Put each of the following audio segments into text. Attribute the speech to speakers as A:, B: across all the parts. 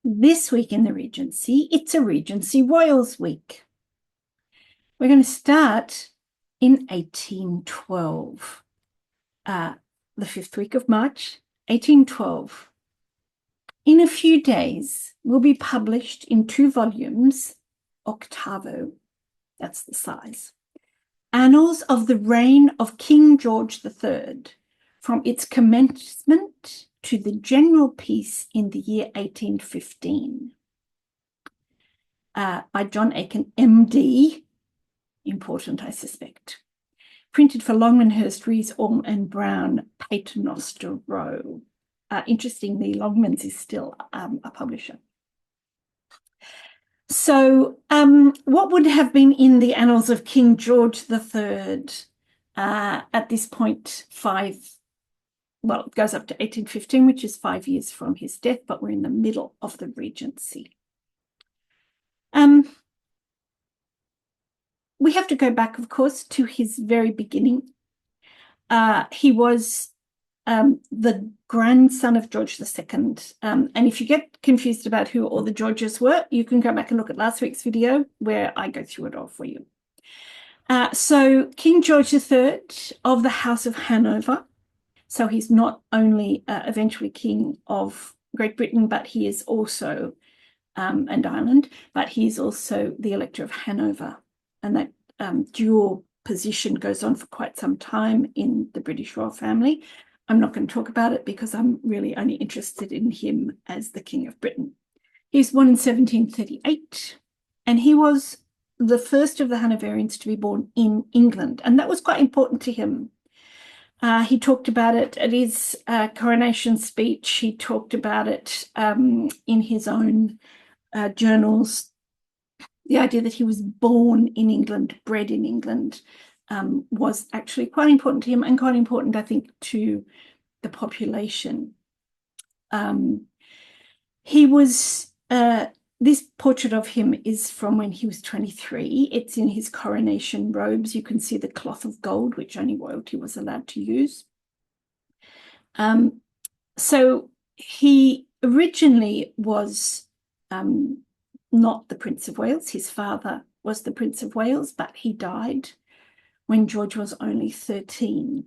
A: This week in the Regency, it's a Regency Royals week. We're going to start in 1812, the 5th week of March, 1812. In a few days, will be published in 2 volumes, octavo, that's the size, Annals of the Reign of King George III, from its commencement to the general peace in the year 1815, by John Aiken, MD, important, I suspect, printed for Longmanhurst, Rees, Orme and Brown, Paternoster Row. Interestingly, Longmans is still a publisher. So what would have been in the Annals of King George III at this point, it goes up to 1815, which is 5 years from his death, but we're in the middle of the Regency. We have to go back, of course, to his very beginning. He was the grandson of George II. And if you get confused about who all the Georges were, you can go back and look at last week's video where I go through it all for you. So King George III of the House of Hanover. So he's not only eventually King of Great Britain, but he is also, and Ireland, but he's also the Elector of Hanover. And that dual position goes on for quite some time in the British royal family. I'm not going to talk about it because I'm really only interested in him as the King of Britain. He was born in 1738, and he was the first of the Hanoverians to be born in England, and that was quite important to him. He talked about it at his coronation speech. He talked about it in his own journals. The idea that he was born in England, bred in England, was actually quite important to him and quite important, I think, to the population. He was, this portrait of him is from when he was 23. It's in his coronation robes. You can see the cloth of gold, which only royalty was allowed to use. So he originally was not the Prince of Wales. His father was the Prince of Wales, but he died when George was only 13.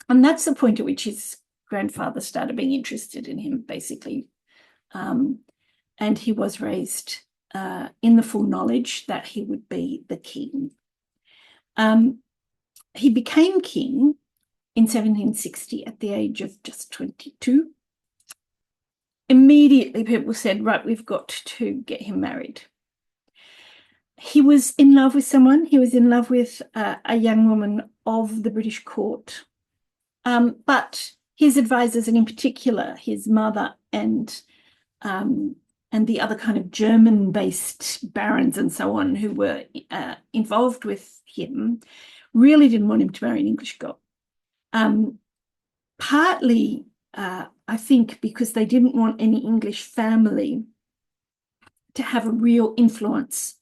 A: And that's the point at which his grandfather started being interested in him, basically. And he was raised in the full knowledge that he would be the king. He became king in 1760 at the age of just 22. Immediately, people said, right, we've got to get him married. He was in love with someone. He was in love with a young woman of the British court. But his advisors, and in particular his mother and the other kind of German-based barons and so on who were involved with him, really didn't want him to marry an English girl. Partly, I think, because they didn't want any English family to have a real influence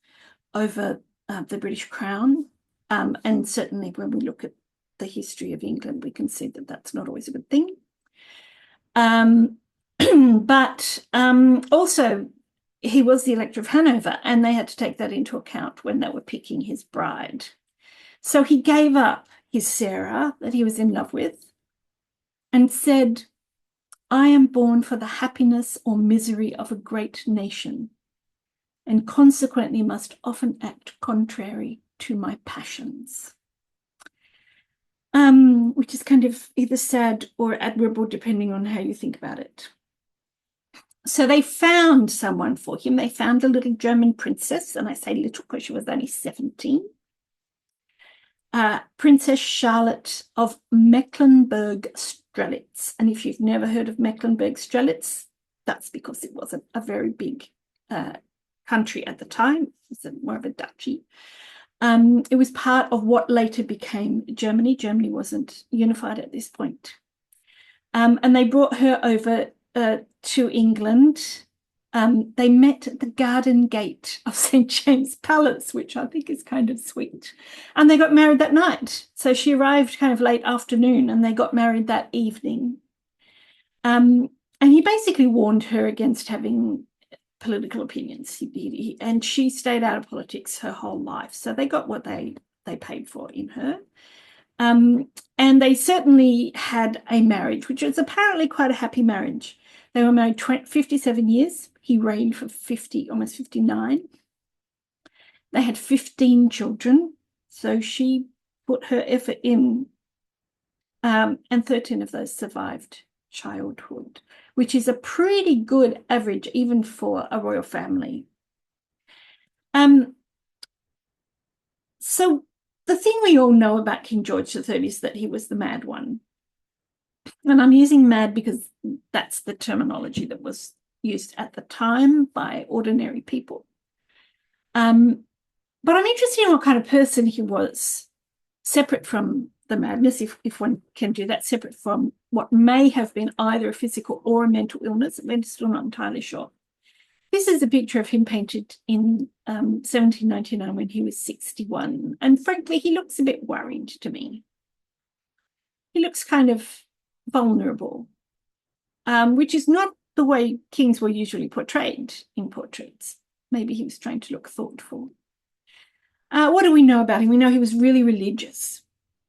A: over the British crown. And certainly when we look at the history of England, we can see that that's not always a good thing. But also, he was the Elector of Hanover, and they had to take that into account when they were picking his bride. So he gave up his Sarah that he was in love with and said, I am born for the happiness or misery of a great nation, and consequently must often act contrary to my passions. Which is kind of either sad or admirable, depending on how you think about it. So they found someone for him. They found a little German princess, and I say little because she was only 17. Princess Charlotte of Mecklenburg-Strelitz. And if you've never heard of Mecklenburg-Strelitz, that's because it wasn't a very big country at the time. It was more of a duchy. It was part of what later became Germany. Germany wasn't unified at this point. And they brought her over to England. They met at the garden gate of St. James Palace, which I think is kind of sweet. And they got married that night. So she arrived kind of late afternoon and they got married that evening. And he basically warned her against having political opinions. And she stayed out of politics her whole life. So they got what they paid for in her. And they certainly had a marriage, which was apparently quite a happy marriage. They were married 57 years. He reigned for 50, almost 59. They had 15 children. So she put her effort in, and 13 of those survived childhood, which is a pretty good average even for a royal family. So the thing we all know about King George III is that he was the mad one. And I'm using mad because that's the terminology that was used at the time by ordinary people. But I'm interested in what kind of person he was, separate from the madness, if one can do that, separate from what may have been either a physical or a mental illness. We're still not entirely sure. This is a picture of him painted in 1799 when he was 61. And frankly, he looks a bit worried to me. He looks kind of vulnerable, which is not the way kings were usually portrayed in portraits. Maybe he was trying to look thoughtful. What do we know about him? We know he was really religious.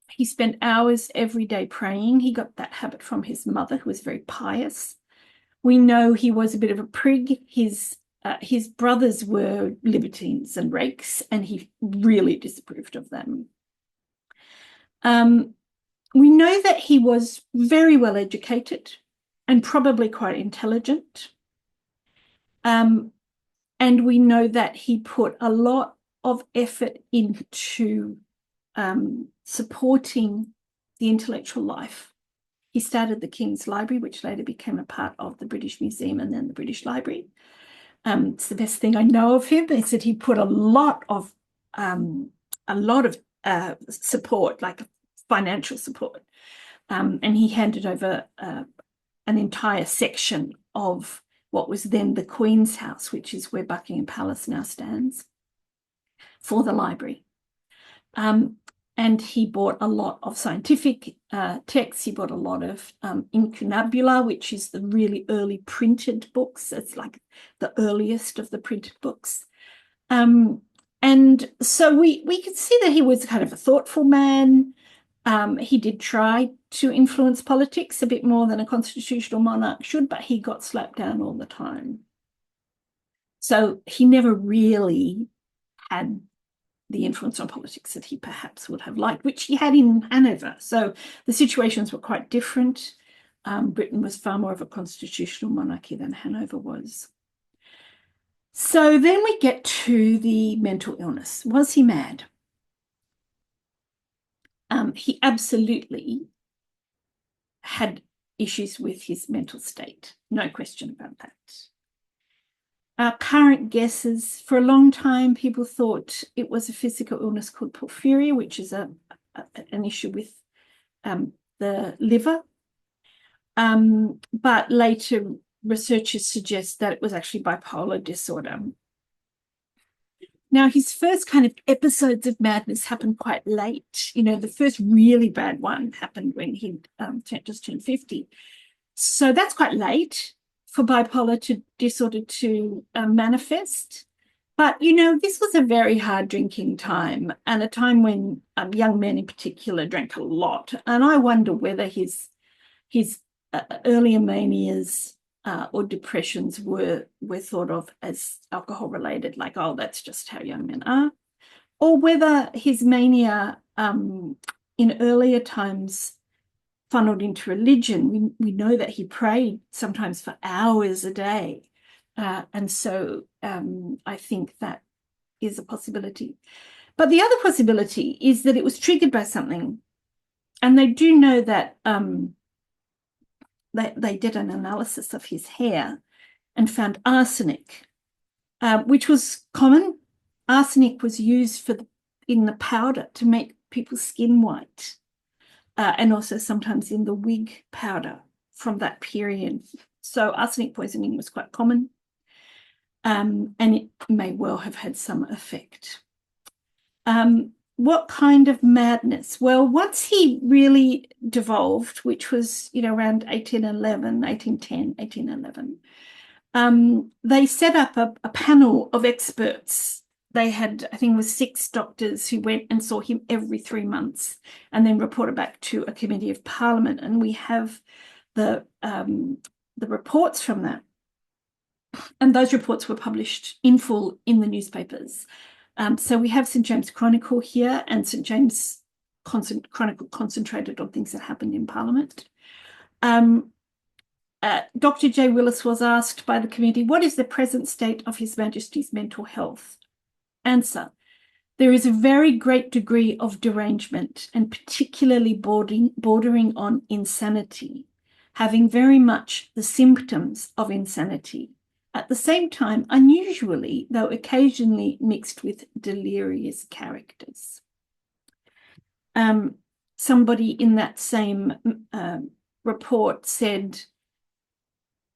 A: He spent hours every day praying. He got that habit from his mother, who was very pious. We know he was a bit of a prig. His brothers were libertines and rakes, and he really disapproved of them. We know that he was very well educated and probably quite intelligent. And we know that he put a lot of effort into supporting the intellectual life. He started the King's Library, which later became a part of the British Museum and then the British Library. It's the best thing I know of him. They said he put a lot of support, like financial support, and he handed over an entire section of what was then the Queen's House, which is where Buckingham Palace now stands, for the library. And he bought a lot of scientific texts. He bought a lot of incunabula, which is the really early printed books. It's like the earliest of the printed books. And so we could see that he was kind of a thoughtful man. He did try to influence politics a bit more than a constitutional monarch should, but he got slapped down all the time. So he never really had the influence on politics that he perhaps would have liked, which he had in Hanover. So the situations were quite different. Britain was far more of a constitutional monarchy than Hanover was. So then we get to the mental illness. Was he mad? He absolutely had issues with his mental state. No question about that. Our current guesses, for a long time, people thought it was a physical illness called porphyria, which is an issue with the liver. But later researchers suggest that it was actually bipolar disorder. Now, his first kind of episodes of madness happened quite late. You know, the first really bad one happened when he just turned 50. So that's quite late for bipolar disorder to manifest. But, you know, this was a very hard drinking time, and a time when young men in particular drank a lot. And I wonder whether his earlier manias or depressions were thought of as alcohol related, like, oh, that's just how young men are, or whether his mania in earlier times funneled into religion. We know that he prayed sometimes for hours a day. And so I think that is a possibility. But the other possibility is that it was triggered by something. And they do know that they did an analysis of his hair and found arsenic, which was common. Arsenic was used in the powder to make people's skin white, and also sometimes in the wig powder from that period. So arsenic poisoning was quite common, and it may well have had some effect. what kind of madness? Well, once he really devolved, which was, around 1811, 1810, 1811, they set up a panel of experts. They had, I think it was 6 doctors who went and saw him every 3 months and then reported back to a committee of parliament. And we have the reports from that. And those reports were published in full in the newspapers. So we have St. James Chronicle here, and St. James Chronicle concentrated on things that happened in Parliament. Dr. J. Willis was asked by the committee, what is the present state of His Majesty's mental health? Answer, there is a very great degree of derangement, and particularly bordering on insanity, having very much the symptoms of insanity. At the same time, unusually, though occasionally mixed with delirious characters. Somebody in that same report said,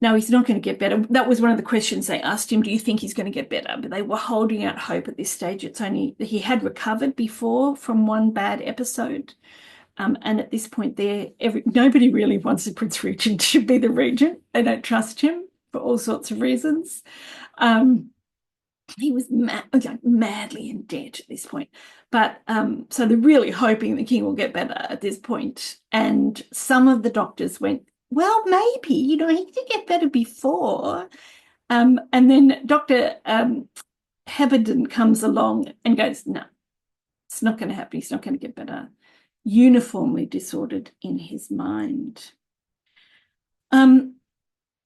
A: no, he's not going to get better. That was one of the questions they asked him, do you think he's going to get better? But they were holding out hope at this stage. It's only, he had recovered before from one bad episode. And at this point there, nobody really wants the Prince Regent to be the regent. They don't trust him for all sorts of reasons. He was madly in debt at this point. But so they're really hoping the king will get better at this point. And some of the doctors went, well, maybe, he did get better before. And then Dr. Heberden comes along and goes, no, it's not going to happen. He's not going to get better. Uniformly disordered in his mind.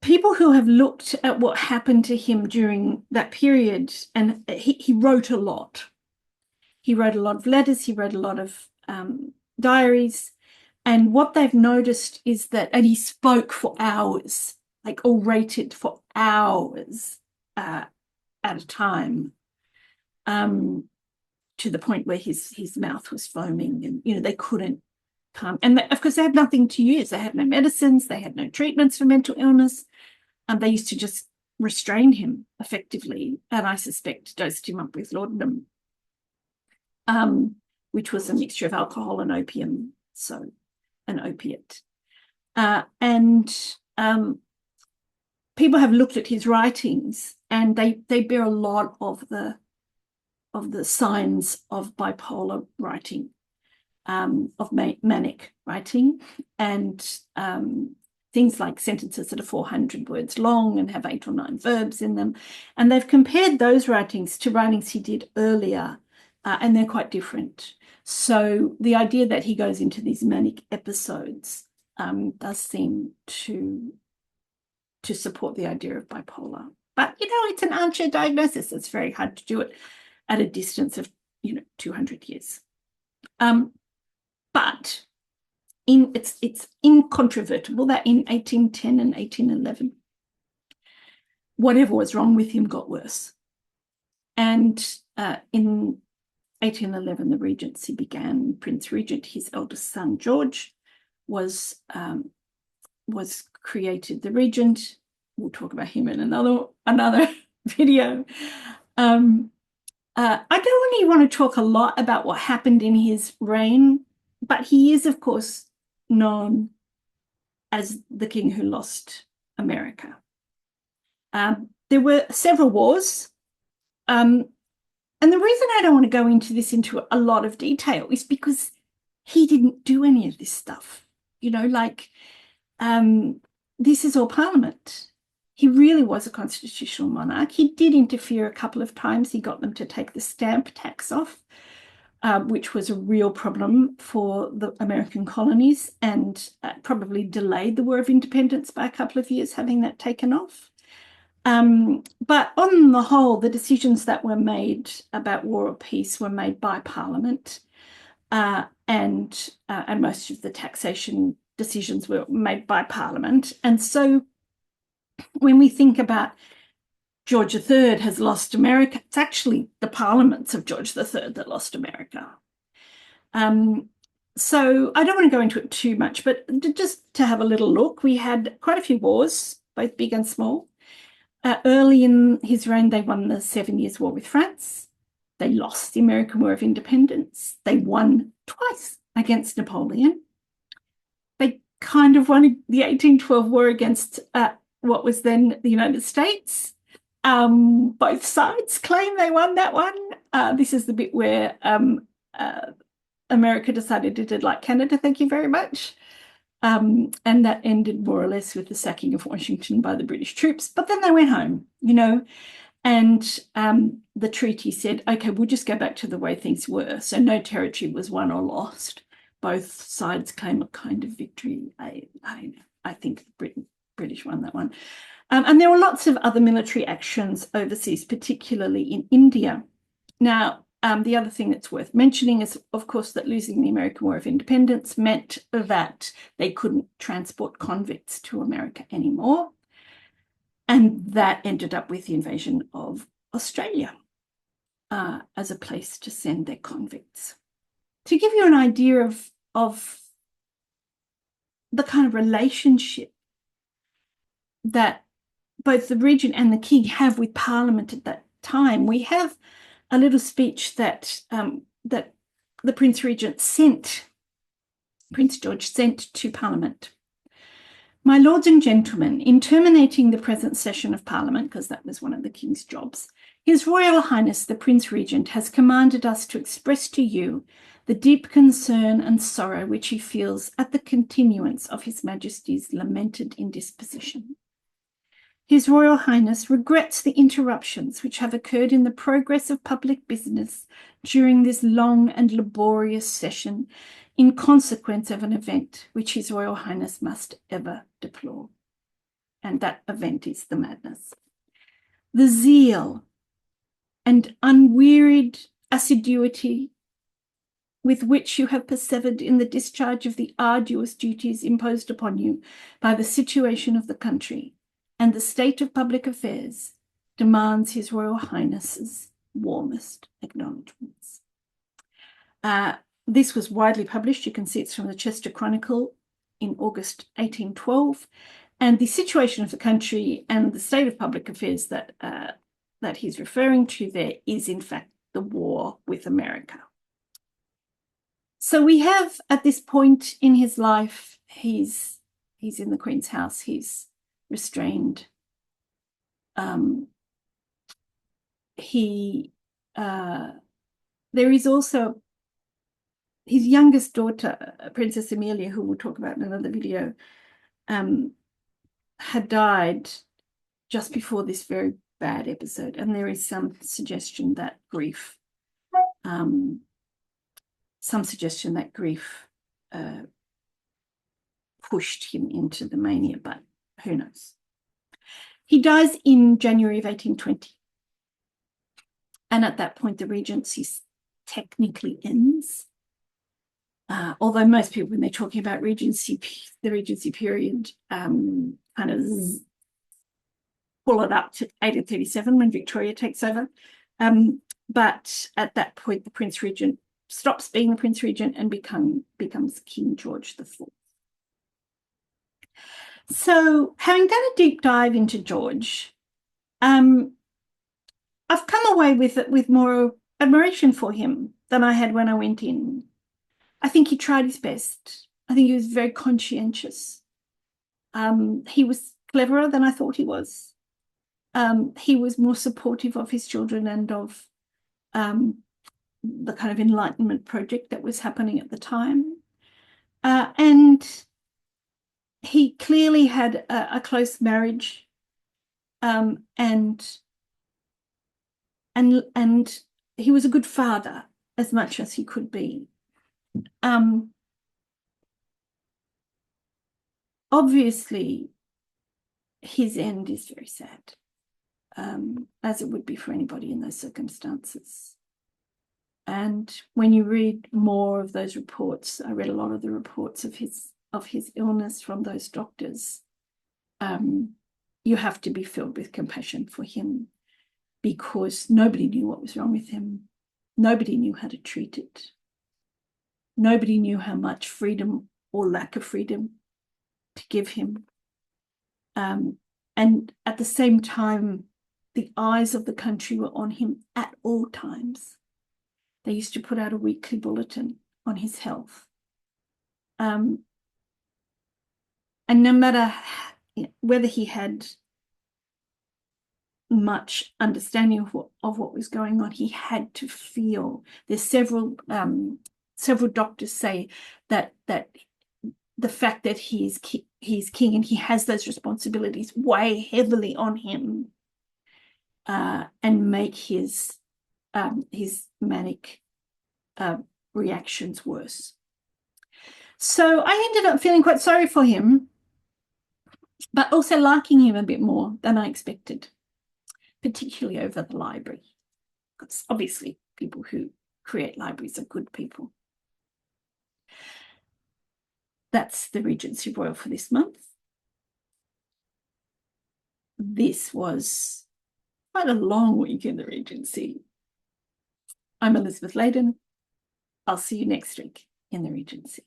A: People who have looked at what happened to him during that period, and he wrote a lot. He wrote a lot of letters. He wrote a lot of diaries. And what they've noticed is that, and he spoke for hours, like orated for hours at a time, to the point where his mouth was foaming, and they couldn't come. And of course, they had nothing to use. They had no medicines. They had no treatments for mental illness. They used to just restrain him effectively, and I suspect dosed him up with laudanum, which was a mixture of alcohol and opium, so an opiate. And people have looked at his writings, and they bear a lot of the signs of bipolar writing, of manic writing, and things like sentences that are 400 words long and have 8 or 9 verbs in them. And they've compared those writings to writings he did earlier, and they're quite different. So the idea that he goes into these manic episodes does seem to support the idea of bipolar. But, it's an armchair diagnosis. It's very hard to do it at a distance of, 200 years. But it's incontrovertible that in 1810 and 1811, whatever was wrong with him got worse. And in 1811, the regency began. Prince Regent, his eldest son, George, was created the regent. We'll talk about him in another video. I don't really want to talk a lot about what happened in his reign, but he is, of course, known as the king who lost America. There were several wars. And the reason I don't want to go into this into a lot of detail is because he didn't do any of this stuff. This is all Parliament. He really was a constitutional monarch. He did interfere a couple of times. He got them to take the stamp tax off, which was a real problem for the American colonies, and probably delayed the War of Independence by a couple of years, having that taken off. But on the whole, the decisions that were made about war or peace were made by Parliament, and most of the taxation decisions were made by Parliament. And so when we think about George III has lost America, it's actually the parliaments of George III that lost America. So I don't want to go into it too much, but just to have a little look, we had quite a few wars, both big and small. Early in his reign, they won the 7 Years' War with France. They lost the American War of Independence. They won twice against Napoleon. They kind of won the 1812 war against what was then the United States. Both sides claim they won that one. This is the bit where America decided it did like Canada, thank you very much. And that ended more or less with the sacking of Washington by the British troops. But then they went home, and the treaty said, okay, we'll just go back to the way things were. So no territory was won or lost. Both sides claim a kind of victory. I don't know. I think the British won that one. And there were lots of other military actions overseas, particularly in India. Now, the other thing that's worth mentioning is, of course, that losing the American War of Independence meant that they couldn't transport convicts to America anymore. And that ended up with the invasion of Australia as a place to send their convicts. To give you an idea of the kind of relationship that both the regent and the king have with Parliament at that time, we have a little speech that that the Prince Regent Prince George sent to Parliament. My lords and gentlemen, in terminating the present session of Parliament, because that was one of the King's jobs, His Royal Highness the Prince Regent has commanded us to express to you the deep concern and sorrow which he feels at the continuance of His Majesty's lamented indisposition. His Royal Highness regrets the interruptions which have occurred in the progress of public business during this long and laborious session in consequence of an event which His Royal Highness must ever deplore. And that event is the madness. The zeal and unwearied assiduity with which you have persevered in the discharge of the arduous duties imposed upon you by the situation of the country and the state of public affairs demands His Royal Highness's warmest acknowledgements. This was widely published. You can see it's from the Chester Chronicle in August 1812. And the situation of the country and the state of public affairs that he's referring to there is, in fact, the war with America. So we have, at this point in his life, he's in the Queen's house, he's restrained. There is also his youngest daughter, Princess Amelia, who we'll talk about in another video, had died just before this very bad episode. And there is some suggestion that grief pushed him into the mania, but who knows? He dies in January of 1820. And at that point, the regency technically ends. Although most people, when they're talking about the regency period, kind of pull it up to 1837 when Victoria takes over. But at that point, the Prince Regent stops being the Prince Regent and becomes King George IV. So, having done a deep dive into George, I've come away with more admiration for him than I had when I went in. I think he tried his best. I think he was very conscientious. He was cleverer than I thought he was. He was more supportive of his children and of the kind of Enlightenment project that was happening at the time. And he clearly had a close marriage, and he was a good father as much as he could be. Obviously, his end is very sad, as it would be for anybody in those circumstances. And when you read more of those reports, I read a lot of the reports of his illness from those doctors. You have to be filled with compassion for him, because nobody knew what was wrong with him. Nobody knew how to treat it. Nobody knew how much freedom or lack of freedom to give him. And at the same time, the eyes of the country were on him at all times. They used to put out a weekly bulletin on his health. And no matter whether he had much understanding of what was going on, he had to feel. There's several doctors say that the fact that he's king and he has those responsibilities weigh heavily on him, and make his manic reactions worse. So I ended up feeling quite sorry for him, but also liking him a bit more than I expected, particularly over the library. Because obviously people who create libraries are good people. That's the Regency Royal for this month. This was quite a long week in the Regency. I'm Elizabeth Layden. I'll see you next week in the Regency.